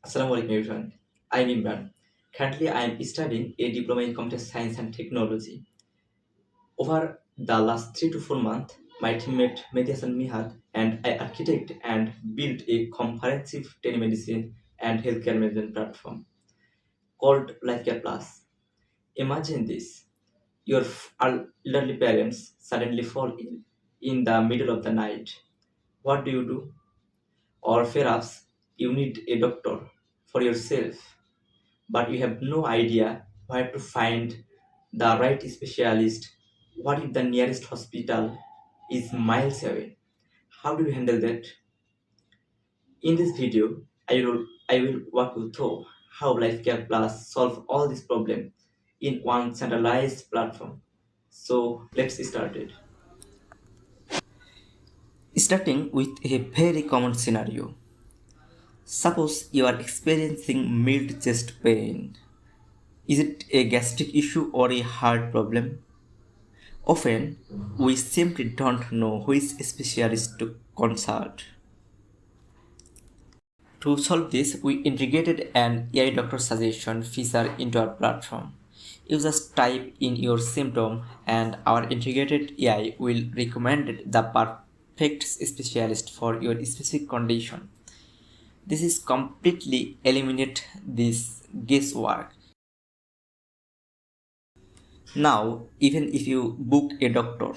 Assalamu alaikum everyone. I'm Imran. Currently, I'm studying a diploma in computer science and technology. Over the last 3 to 4 months, my teammate Mediasan Mihad and I architect and built a comprehensive telemedicine and healthcare management platform called LifeCare Plus. Imagine this: your elderly parents suddenly fall ill in the middle of the night. What do? Or perhaps you need a doctor for yourself, but you have no idea where to find the right specialist. What if the nearest hospital is miles away? How do you handle that? In this video, I will walk you through how LifeCare Plus solve all these problems in one centralized platform. So let's start it. Starting with a very common scenario. Suppose you are experiencing mild chest pain. Is it a gastric issue or a heart problem? Often, we simply don't know which specialist to consult. To solve this, we integrated an AI doctor suggestion feature into our platform. You just type in your symptom and our integrated AI will recommend the perfect specialist for your specific condition. This is completely eliminate this guesswork. Now, even if you book a doctor,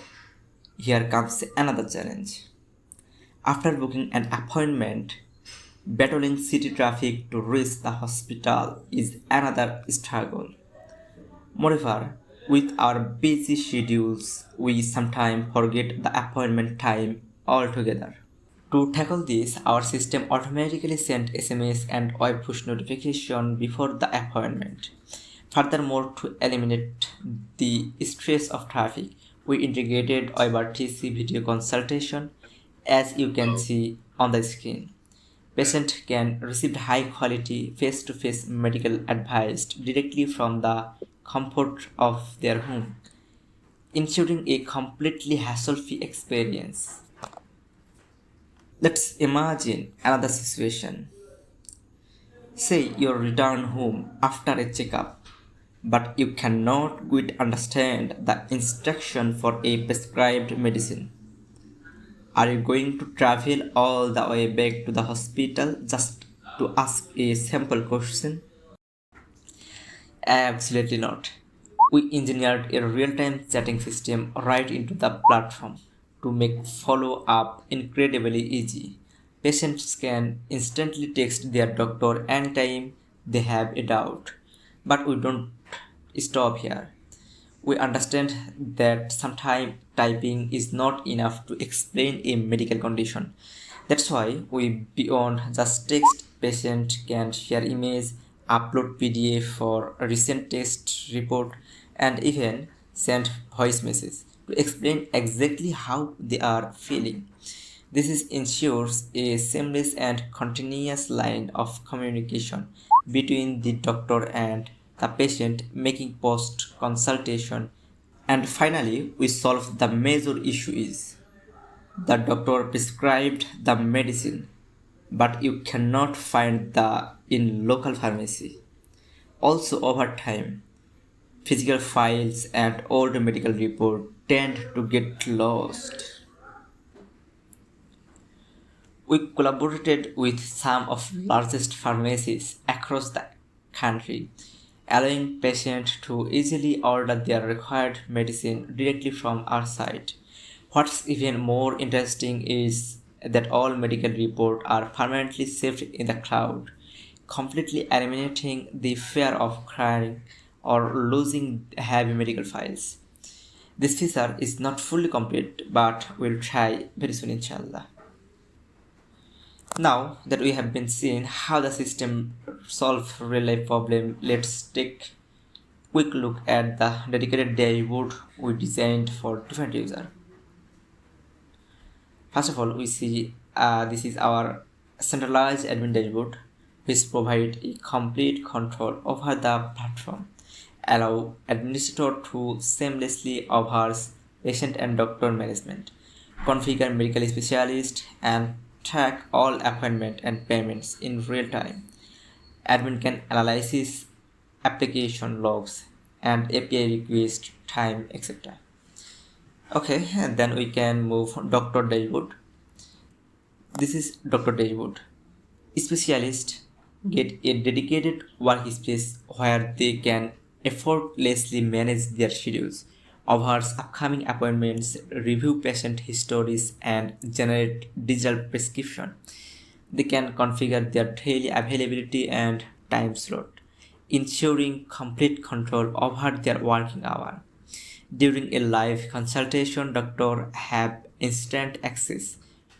here comes another challenge. After booking an appointment, battling city traffic to reach the hospital is another struggle. Moreover, with our busy schedules, we sometimes forget the appointment time altogether. To tackle this, our system automatically sent SMS and web push notification before the appointment. Furthermore, to eliminate the stress of traffic, we integrated WebRTC video consultation as you can see on the screen. Patient can receive high quality face-to-face medical advice directly from the comfort of their home, ensuring a completely hassle-free experience. Let's imagine another situation. Say you return home after a checkup, but you cannot quite understand the instruction for a prescribed medicine. Are you going to travel all the way back to the hospital just to ask a simple question? Absolutely not. We engineered a real time chatting system right into the platform to make follow up incredibly easy. Patients can instantly text their doctor anytime they have a doubt. But we don't stop here. We understand that sometimes typing is not enough to explain a medical condition. That's why we beyond just text, patient can share image, upload PDF for a recent test report, and even send voice message to explain exactly how they are feeling. Ensures a seamless and continuous line of communication between the doctor and the patient, making post consultation. And finally, we solve the major issue is the doctor prescribed the medicine, but you cannot find the in local pharmacy. Also, over time, physical files and old medical report tend to get lost. We collaborated with some of largest pharmacies across the country, allowing patients to easily order their required medicine directly from our site. What's even more interesting is that all medical reports are permanently saved in the cloud, completely eliminating the fear of crying or losing heavy medical files. This feature is not fully complete, but we'll try very soon, inshallah. Now that we have been seeing how the system solves real life problem, let's take quick look at the dedicated dashboard we designed for different users. First of all, we see this is our centralized admin dashboard, which provide a complete control over the platform, allow administrator to seamlessly oversee patient and doctor management, configure medical specialist, and track all appointment and payments in real time. Admin can analyze application logs and API request time, etc. Okay, and then we can move Dr. Dashboard. This is Dr. Dashboard. Specialists get a dedicated workspace where they can effortlessly manage their schedules, oversee upcoming appointments, review patient histories, and generate digital prescription. They can configure their daily availability and time slot, ensuring complete control over their working hour. During a live consultation, doctors have instant access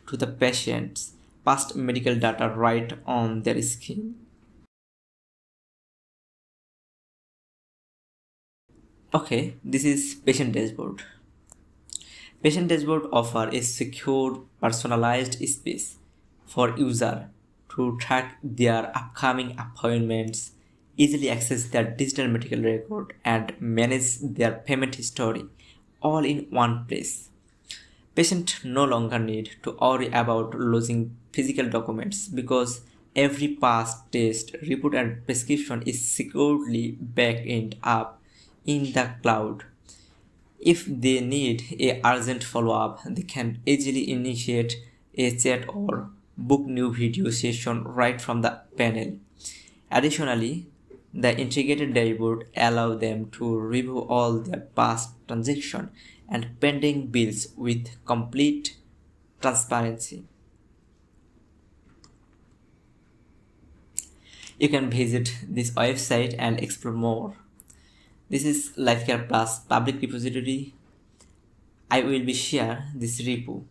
to the patient's past medical data right on their screen. Okay, this is patient dashboard. Patient dashboard offer a secure, personalized space for user to track their upcoming appointments, easily access their digital medical record, and manage their payment history all in one place. Patients no longer need to worry about losing physical documents because every past test, report, and prescription is securely backed up in the cloud. If they need a urgent follow-up, they can easily initiate a chat or book new video session right from the panel. Additionally, the integrated dashboard allow them to review all their past transactions and pending bills with complete transparency. You can visit this website and explore more. This is Lifecare Plus public repository. I will be share this repo.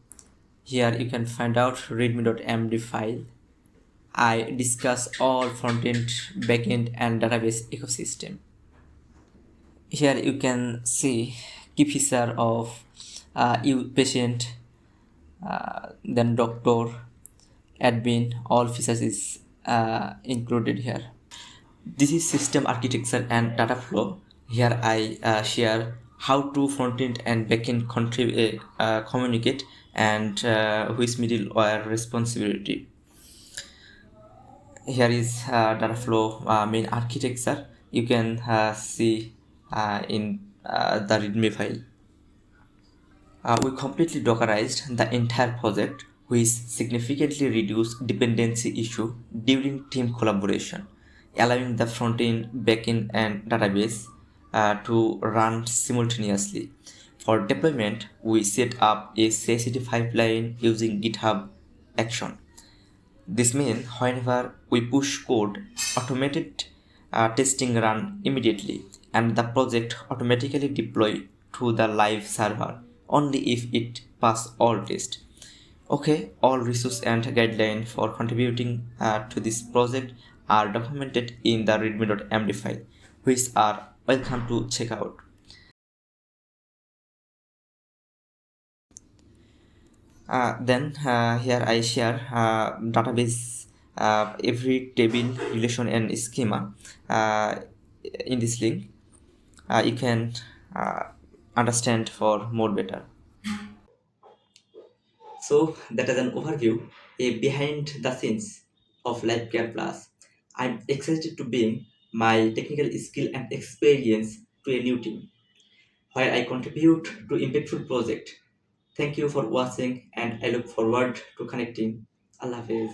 Here you can find out readme.md file. I discuss all frontend, backend, and database ecosystem. Here you can see key feature of you patient, then doctor, admin, all features is included here. This is system architecture and data flow. Here I share how to frontend and backend communicate and which middleware responsibility. Here is data flow main architecture. You can see in the readme file. We completely dockerized the entire project, which significantly reduced dependency issue during team collaboration, allowing the front-end, back-end, and database to run simultaneously. For deployment, we set up a CI/CD pipeline using GitHub Action. This means whenever we push code, automated testing run immediately and the project automatically deploy to the live server only if it pass all tests. Okay, all resource and guideline for contributing to this project are documented in the readme.md file, which are welcome to check out. Then here I share database every table relation and schema in this link. You can uh, understand for more better. So that is an overview, a behind the scenes of LifeCare Plus. I'm excited to bring my technical skill and experience to a new team where I contribute to impactful project. Thank you for watching and I look forward to connecting. Allah Hafiz.